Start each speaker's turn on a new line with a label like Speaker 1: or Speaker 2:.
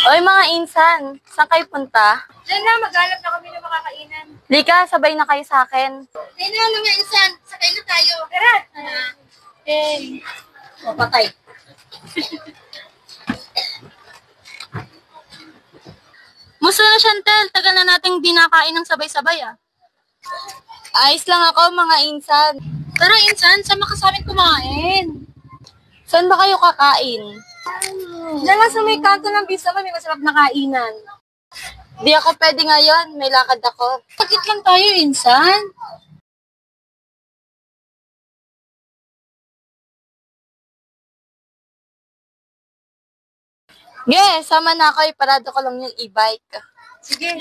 Speaker 1: Oy mga insan, saan kayo punta?
Speaker 2: Diyan na, maghanap na kami ng makakainan.
Speaker 1: Lika, sabay na kayo sa akin.
Speaker 2: Diyan na, mga insan. Sakay na tayo. Tara! O, patay.
Speaker 1: Musta na, Chantel? Tagal na nating di nakain ng sabay-sabay ah. Ayos lang ako mga insan.
Speaker 2: Tara, insan. Sama ka sa amin kumain.
Speaker 1: Saan ba kayo kakain?
Speaker 2: Diyan lang sa may kanto ng bisa mo, may masarap na kainan.
Speaker 1: Di ako pwede ngayon, may lakad ako.
Speaker 2: Pagkit lang tayo, insan.
Speaker 1: Yeah, sama na ako, iparado ko lang yung e-bike.
Speaker 2: Sige.